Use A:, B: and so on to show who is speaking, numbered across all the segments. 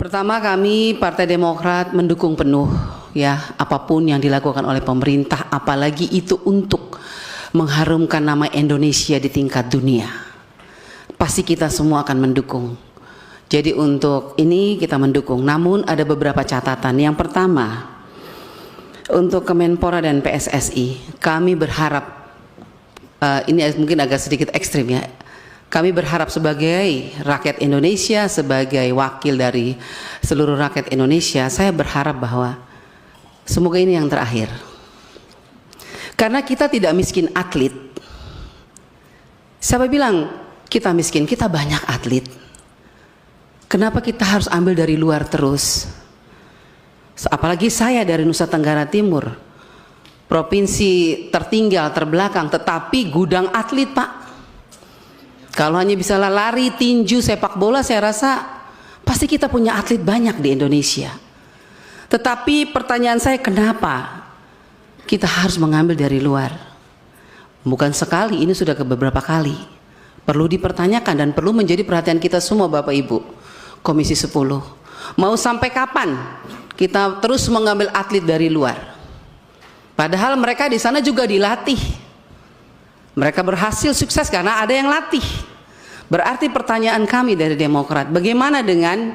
A: Pertama, kami Partai Demokrat mendukung penuh ya apapun yang dilakukan oleh pemerintah, apalagi itu untuk mengharumkan nama Indonesia di tingkat dunia. Pasti kita semua akan mendukung. Jadi untuk ini kita mendukung. Namun ada beberapa catatan. Yang pertama, untuk Kemenpora dan PSSI, kami berharap ini mungkin agak sedikit ekstrim ya. Kami berharap sebagai rakyat Indonesia, sebagai wakil dari seluruh rakyat Indonesia, saya berharap bahwa semoga ini yang terakhir. Karena kita tidak miskin atlet. Siapa bilang kita miskin? Kita banyak atlet. Kenapa kita harus ambil dari luar terus? Apalagi saya dari Nusa Tenggara Timur, provinsi tertinggal, terbelakang, tetapi gudang atlet, Pak. Kalau hanya bisa lari, tinju, sepak bola, saya rasa pasti kita punya atlet banyak di Indonesia. Tetapi pertanyaan saya, kenapa kita harus mengambil dari luar? Bukan sekali, ini sudah beberapa kali. Perlu dipertanyakan dan perlu menjadi perhatian kita semua, Bapak Ibu Komisi 10. Mau sampai kapan kita terus mengambil atlet dari luar? Padahal mereka di sana juga dilatih. Mereka berhasil sukses karena ada yang latih. Berarti pertanyaan kami dari Demokrat, bagaimana dengan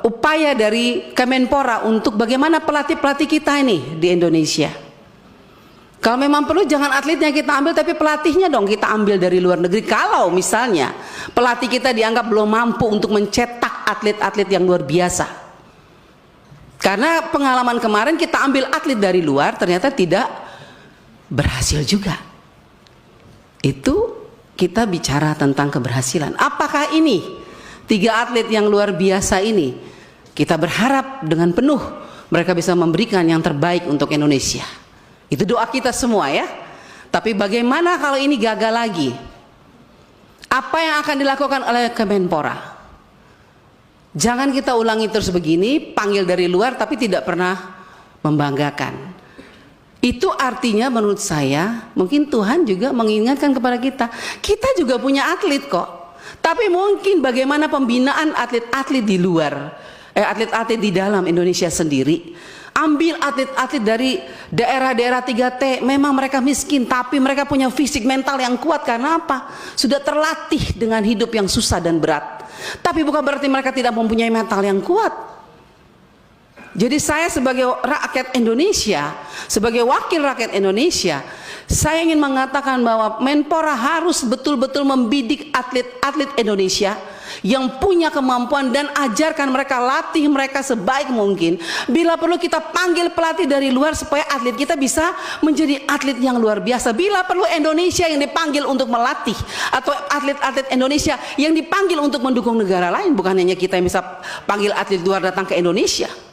A: upaya dari Kemenpora untuk bagaimana pelatih-pelatih kita ini di Indonesia? Kalau memang perlu jangan atletnya kita ambil, tapi pelatihnya dong kita ambil dari luar negeri. Kalau misalnya pelatih kita dianggap belum mampu untuk mencetak atlet-atlet yang luar biasa. Karena pengalaman kemarin kita ambil atlet dari luar ternyata tidak berhasil juga. Itu kita bicara tentang keberhasilan. Apakah ini 3 atlet yang luar biasa ini kita berharap dengan penuh mereka bisa memberikan yang terbaik untuk Indonesia? Itu doa kita semua ya. Tapi bagaimana kalau ini gagal lagi? Apa yang akan dilakukan oleh Kemenpora? Jangan kita ulangi terus begini, panggil dari luar tapi tidak pernah membanggakan. Itu artinya menurut saya mungkin Tuhan juga mengingatkan kepada kita, kita juga punya atlet kok. Tapi mungkin bagaimana pembinaan atlet-atlet di luar, atlet-atlet di dalam Indonesia sendiri. Ambil atlet-atlet dari daerah-daerah 3T, memang mereka miskin tapi mereka punya fisik mental yang kuat. Karena apa? Sudah terlatih dengan hidup yang susah dan berat. Tapi bukan berarti mereka tidak mempunyai mental yang kuat. Jadi saya sebagai rakyat Indonesia, sebagai wakil rakyat Indonesia, saya ingin mengatakan bahwa Menpora harus betul-betul membidik atlet-atlet Indonesia yang punya kemampuan dan ajarkan mereka, latih mereka sebaik mungkin. Bila perlu kita panggil pelatih dari luar supaya atlet kita bisa menjadi atlet yang luar biasa. Bila perlu Indonesia yang dipanggil untuk melatih, atau atlet-atlet Indonesia yang dipanggil untuk mendukung negara lain, bukan hanya kita yang bisa panggil atlet luar datang ke Indonesia.